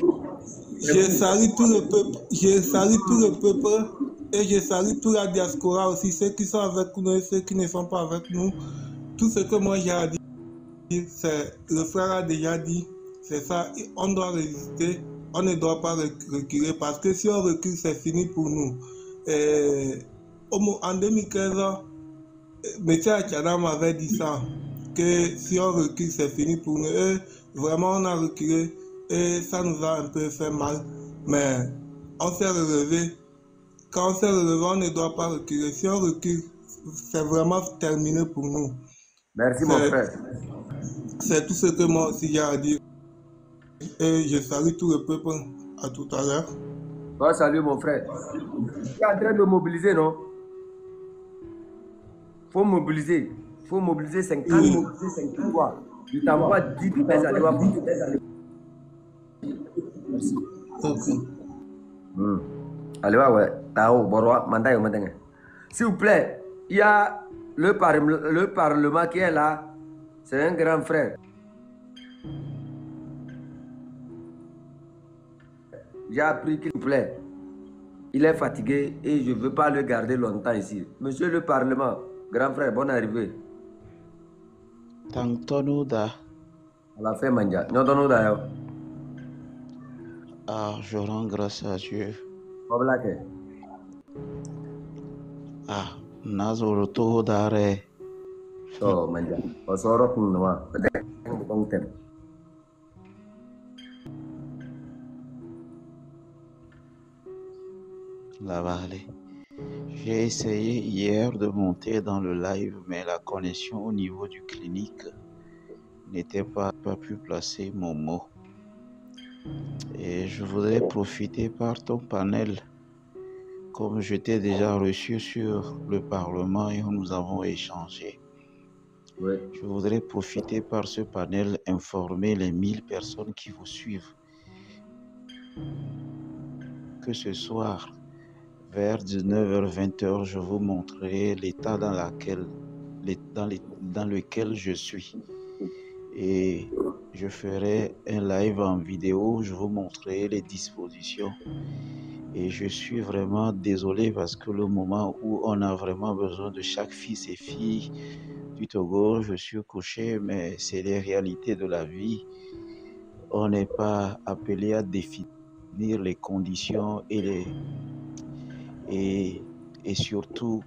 Je salue tout le peuple. Je salue tout le peuple. Et je salue toute la diaspora aussi, ceux qui sont avec nous et ceux qui ne sont pas avec nous. Tout ce que moi j'ai à dire, c'est le frère a déjà dit, c'est ça, on doit résister, on ne doit pas reculer parce que si on recule, c'est fini pour nous. En 2015, M. Achana m'avait dit ça, que si on recule, c'est fini pour nous. Et vraiment, on a reculé et ça nous a un peu fait mal, mais on s'est relevé. Quand on s'est relevé, on ne doit pas reculer. Si on recule, c'est vraiment terminé pour nous. Merci mon frère. C'est tout ce que moi aussi j'ai à dire. Et je salue tout le peuple. À tout à l'heure. Toi, salut mon frère. Tu es en train de mobiliser, non? Faut mobiliser. Faut mobiliser 50 fois. Je t'envoie 10 pièces à l'heure. Merci. Allez, ouais. Tao, Borwa, Mandayo, Mandayo. S'il vous plaît, il y a le Parlement qui est là. C'est un grand frère. J'ai appris qu'il vous plaît. Il est fatigué et je ne veux pas le garder longtemps ici. Monsieur le Parlement, grand frère, bonne arrivée. Tantonuda. On l'a fait, Manja. Non, non, non. Ah, je rends grâce à Dieu. Ah, Nazoroto Dare. Oh, Manja. Osoro Kunwa. La vallée. J'ai essayé hier de monter dans le live, mais la connexion au niveau du clinique n'était pas pu placer mon mot. Et je voudrais profiter par ton panel, comme je t'ai déjà reçu sur le Parlement et nous avons échangé. Oui. Je voudrais profiter par ce panel, informer les 1000 personnes qui vous suivent que ce soir, vers 19h-20h, je vous montrerai l'état dans lequel je suis. Et je ferai un live en vidéo, je vous montrerai les dispositions. Et je suis vraiment désolé parce que le moment où on a vraiment besoin de chaque fils et fille du Togo, je suis couché, mais c'est les réalités de la vie. On n'est pas appelé à définir les conditions et surtout,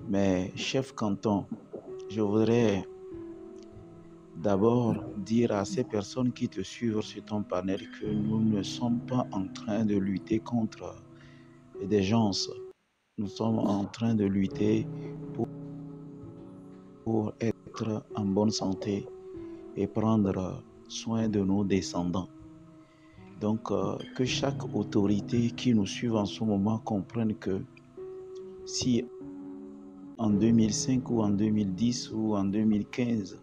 mais chef canton, je voudrais d'abord dire à ces personnes qui te suivent sur ton panel que nous ne sommes pas en train de lutter contre des gens. Nous sommes en train de lutter pour être en bonne santé et prendre soin de nos descendants. Donc, que chaque autorité qui nous suit en ce moment comprenne que si en 2005 ou en 2010 ou en 2015,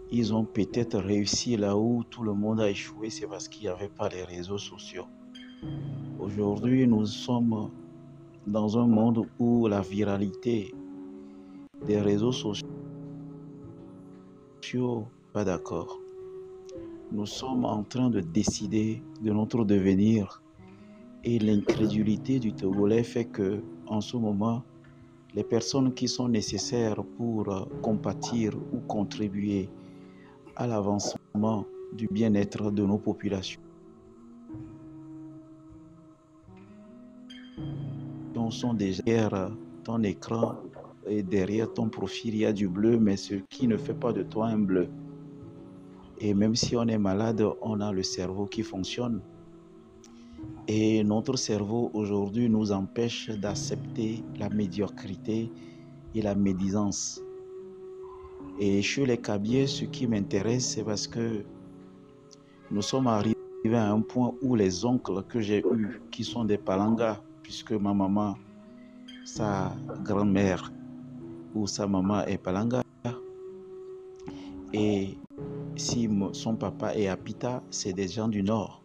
ils ont peut-être réussi là où tout le monde a échoué, c'est parce qu'il n'y avait pas les réseaux sociaux. Aujourd'hui, nous sommes dans un monde où la viralité des réseaux sociaux, pas d'accord. Nous sommes en train de décider de notre devenir et l'incrédulité du Togolais fait que, en ce moment, les personnes qui sont nécessaires pour compatir ou contribuer à l'avancement du bien-être de nos populations sont déjà derrière ton écran et derrière ton profil, il y a du bleu, mais ce qui ne fait pas de toi un bleu. Et même si on est malade, on a le cerveau qui fonctionne. Et notre cerveau aujourd'hui nous empêche d'accepter la médiocrité et la médisance. Et chez les Kabyles, ce qui m'intéresse, c'est parce que nous sommes arrivés à un point où les oncles que j'ai eus, qui sont des Palangas, puisque ma maman, sa grand-mère ou sa maman est Palanga, et si son papa est Apita, c'est des gens du Nord.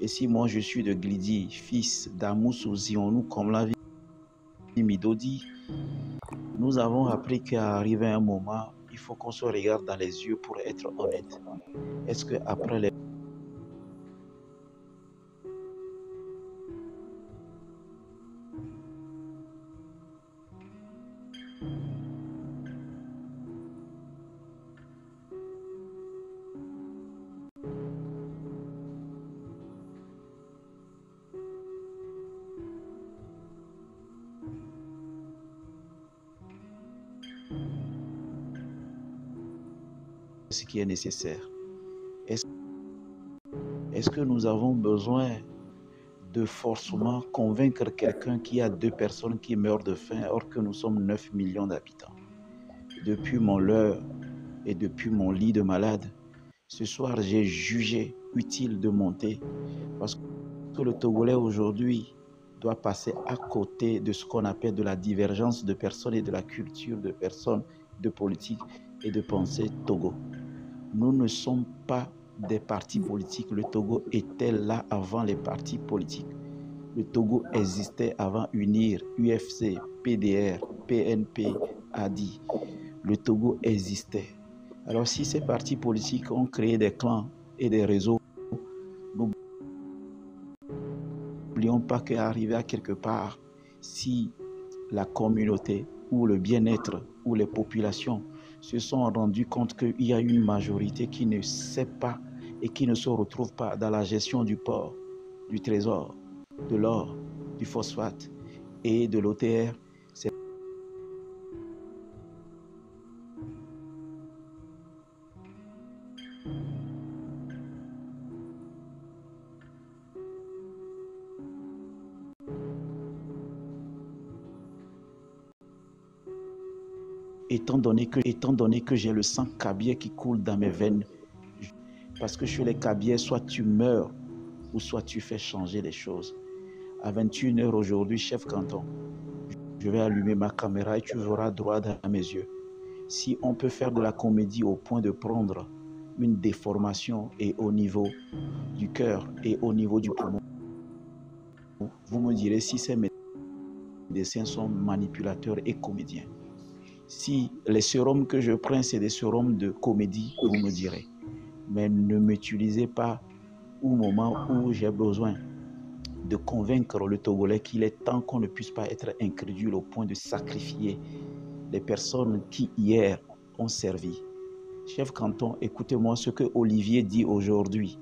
Et si moi je suis de Glidi, fils d'Amoussou Zionou, comme l'a dit Midodi, nous avons appris qu'à arriver un moment, il faut qu'on se regarde dans les yeux pour être honnête. Est-ce qu'après les ce qui est nécessaire? Est-ce que nous avons besoin de forcément convaincre quelqu'un qui a 2 personnes qui meurent de faim alors que nous sommes 9 millions d'habitants? Depuis mon leurre et depuis mon lit de malade, ce soir j'ai jugé utile de monter parce que le Togolais aujourd'hui doit passer à côté de ce qu'on appelle de la divergence de personnes et de la culture de personnes, de politique et de pensée Togo. Nous ne sommes pas des partis politiques. Le Togo était là avant les partis politiques. Le Togo existait avant UNIR, UFC, PDR, PNP, ADI. Le Togo existait. Alors si ces partis politiques ont créé des clans et des réseaux, n'oublions pas qu'arriver à quelque part, si la communauté ou le bien-être ou les populations se sont rendus compte qu'il y a une majorité qui ne sait pas et qui ne se retrouve pas dans la gestion du port, du trésor, de l'or, du phosphate et de l'OTR, c'est étant donné que j'ai le sang cabier qui coule dans mes veines, parce que chez les cabiers, soit tu meurs ou soit tu fais changer les choses. À 21 h aujourd'hui, chef canton, je vais allumer ma caméra et tu verras droit dans mes yeux. Si on peut faire de la comédie au point de prendre une déformation et au niveau du cœur et au niveau du poumon, vous me direz si ces médecins sont manipulateurs et comédiens. Si les sérums que je prends, c'est des sérums de comédie, vous me direz. Mais ne m'utilisez pas au moment où j'ai besoin de convaincre le Togolais qu'il est temps qu'on ne puisse pas être incrédule au point de sacrifier les personnes qui hier ont servi. Chef canton, écoutez-moi ce que Olivier dit aujourd'hui.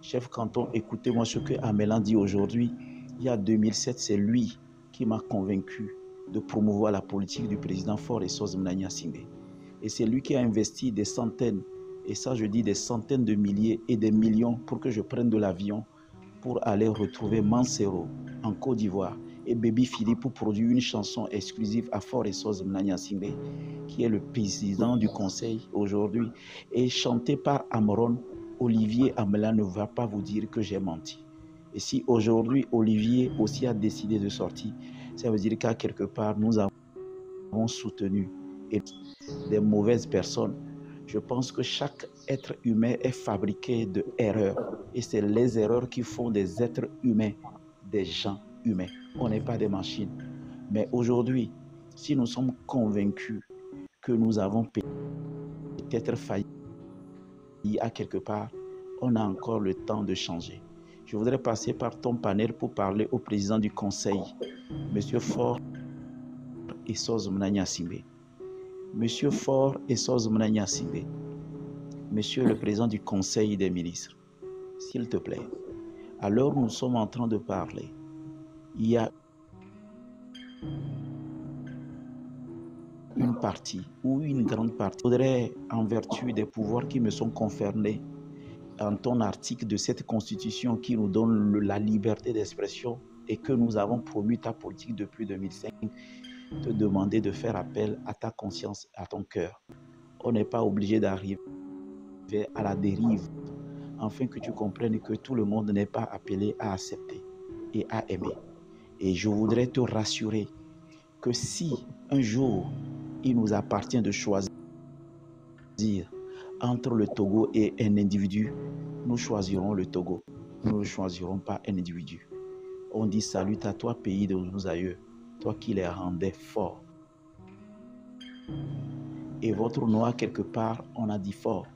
Chef canton, écoutez-moi ce que Amélan dit aujourd'hui. Il y a 2007, c'est lui qui m'a convaincu de promouvoir la politique du président Faure Essoz Mnagna Singbe. Et c'est lui qui a investi des centaines, et ça je dis des centaines de milliers et des millions pour que je prenne de l'avion pour aller retrouver Mansero en Côte d'Ivoire et Baby Philippe pour produire une chanson exclusive à Faure Essoz Mnagna Singbe, qui est le président du conseil aujourd'hui, et chantée par Amron. Olivier Amélan ne va pas vous dire que j'ai menti. Et si aujourd'hui Olivier aussi a décidé de sortir, ça veut dire qu'à quelque part, nous avons soutenu des mauvaises personnes. Je pense que chaque être humain est fabriqué d'erreurs. Et c'est les erreurs qui font des êtres humains, des gens humains. On n'est pas des machines. Mais aujourd'hui, si nous sommes convaincus que nous avons peut-être failli à quelque part, on a encore le temps de changer. Je voudrais passer par ton panel pour parler au président du conseil, M. Faure Essoz Mnagna Singbe. Monsieur Faure Essoz Mnagna Singbe, Monsieur le président du conseil des ministres, s'il te plaît, alors nous sommes en train de parler, il y a une partie ou une grande partie, je voudrais, en vertu des pouvoirs qui me sont conférés en ton article de cette constitution qui nous donne la liberté d'expression et que nous avons promu ta politique depuis 2005, te demander de faire appel à ta conscience, à ton cœur. On n'est pas obligé d'arriver à la dérive, afin que tu comprennes que tout le monde n'est pas appelé à accepter et à aimer. Et je voudrais te rassurer que si un jour il nous appartient de choisir entre le Togo et un individu, nous choisirons le Togo. nous ne choisirons pas un individu. On dit salut à toi, pays de nos aïeux, toi qui les rendais forts. Et votre nom, à quelque part, on a dit fort.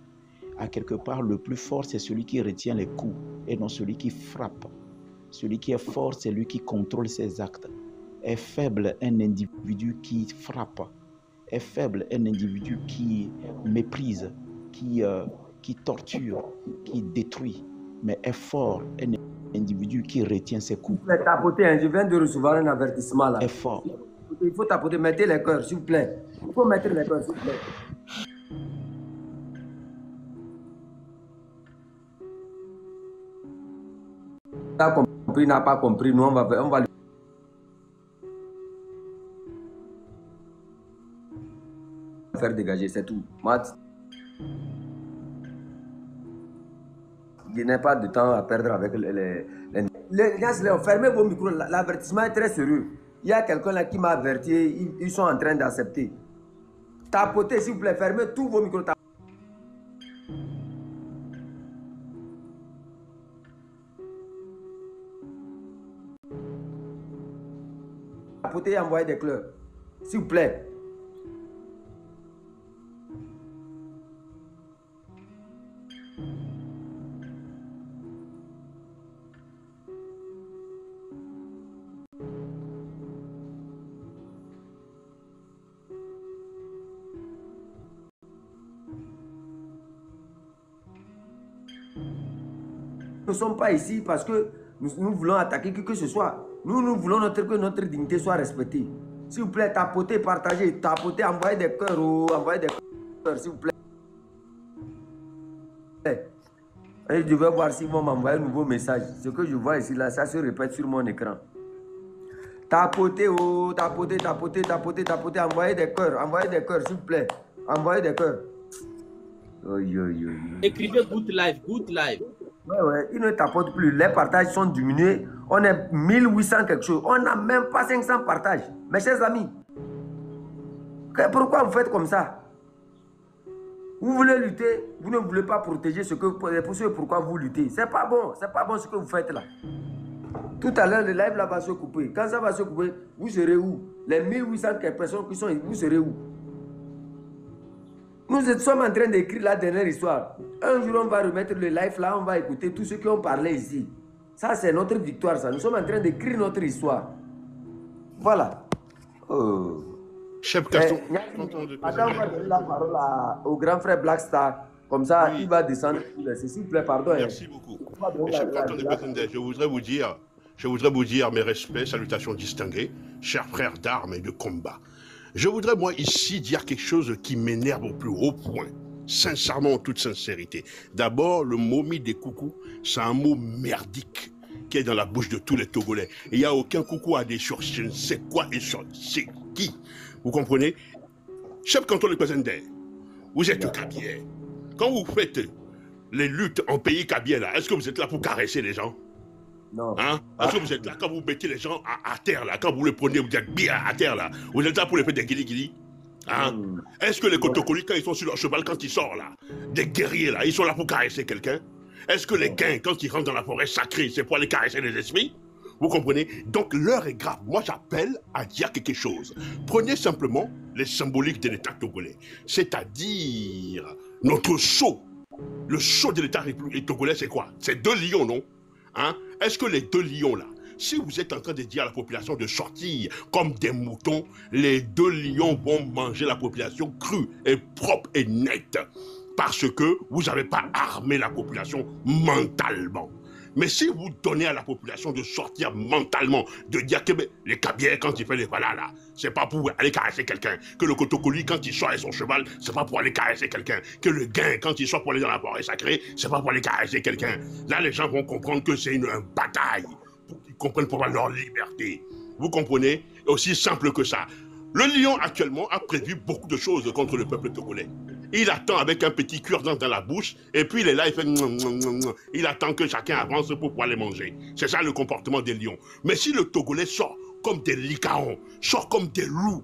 À quelque part, le plus fort, c'est celui qui retient les coups et non celui qui frappe. Celui qui est fort, c'est lui qui contrôle ses actes. Est faible un individu qui frappe. Est faible un individu qui méprise, qui torture, qui détruit. Mais est fort un individu qui retient ses coups. Tapoter, hein, je viens de recevoir un avertissement là. Est fort. Il faut tapoter, mettez les cœurs, s'il vous plaît. Il faut mettre les cœurs, s'il vous plaît. N'a compris, n'a pas compris, nous on va lui faire dégager, c'est tout. Je n'ai pas de temps à perdre avec les gars, fermez vos micros, l'avertissement est très sérieux. Il y a quelqu'un là qui m'a averti, ils sont en train d'accepter. Tapotez, s'il vous plaît, fermez tous vos micros. Tapotez et envoyez des cœurs, s'il vous plaît. Nous ne sommes pas ici parce que nous voulons attaquer qui que ce soit. Nous voulons que notre dignité soit respectée. S'il vous plaît, tapotez, partagez, tapotez, envoyez des cœurs, envoyez des cœurs, s'il vous plaît. Et je vais voir s'ils vont m'envoyer un nouveau message. Ce que je vois ici, là, ça se répète sur mon écran. Tapotez, tapotez, tapotez, tapotez, tapotez, envoyez des cœurs, s'il vous plaît. Envoyez des cœurs. Écrivez good life, good life. Ouais, ils ne tapotent plus. Les partages sont diminués. On est 1800 quelque chose. On n'a même pas 500 partages. Mes chers amis, pourquoi vous faites comme ça? Vous voulez lutter, vous ne voulez pas protéger ce pourquoi vous luttez. C'est pas bon ce que vous faites là. Tout à l'heure, le live là va se couper. Quand ça va se couper, vous serez où? Les 1800 personnes qui sont ici, vous serez où? Nous sommes en train d'écrire la dernière histoire. Un jour, on va remettre le live là, on va écouter tous ceux qui ont parlé ici. Ça, c'est notre victoire, ça. Nous sommes en train d'écrire notre histoire. Voilà. Chef Caston. Attends, on va donner la parole au grand frère Black Star. Comme ça, il va descendre. S'il vous plaît, pardon. Merci beaucoup. Chef Caston de Betendel, je voudrais vous dire mes respects, salutations distinguées, chers frères d'armes et de combat. Je voudrais, moi, ici, dire quelque chose qui m'énerve au plus haut point. Sincèrement, en toute sincérité. D'abord, le mot mis des coucous, c'est un mot merdique qui est dans la bouche de tous les Togolais. Et il n'y a aucun coucou à dire sur je ne sais quoi et sur c'est qui. Vous comprenez? Chef canton de Betendel, vous êtes Kabyais. Quand vous faites les luttes en pays Kabyais, là, est-ce que vous êtes là pour caresser les gens? Non. Hein? Est-ce que vous êtes là quand vous mettez les gens à terre, là, quand vous les prenez, vous êtes bien à terre, là? Vous êtes là pour les faire des guili-guili? Hein? Est-ce que les Kotokolis, quand ils sont sur leur cheval, quand ils sortent, là, des guerriers, là, ils sont là pour caresser quelqu'un? Est-ce que les gains, quand ils rentrent dans la forêt sacrée, c'est pour aller caresser les esprits? Vous comprenez? Donc l'heure est grave. Moi, j'appelle à dire quelque chose. Prenez simplement les symboliques de l'État togolais. C'est-à-dire notre sceau. Le sceau de l'État togolais, c'est quoi? C'est 2 lions, non? Hein? Est-ce que les 2 lions là, si vous êtes en train de dire à la population de sortir comme des moutons, les 2 lions vont manger la population crue et propre et nette parce que vous n'avez pas armé la population mentalement. Mais si vous donnez à la population de sortir mentalement, de dire que les Kabyais, quand il fait les voilà là, c'est pas pour aller caresser quelqu'un. Que le Kotokoli, quand il sort avec son cheval, c'est pas pour aller caresser quelqu'un. Que le gain, quand il sort pour aller dans la forêt sacrée, c'est pas pour aller caresser quelqu'un. Là, les gens vont comprendre que c'est une bataille. Pour qu'ils comprennent pour leur liberté. Vous comprenez? Aussi simple que ça. Le lion, actuellement, a prévu beaucoup de choses contre le peuple togolais. Il attend avec un petit cure-dent dans la bouche, et puis il est là, il fait... Il attend que chacun avance pour pouvoir les manger. C'est ça le comportement des lions. Mais si le Togolais sort comme des licaons, sort comme des loups,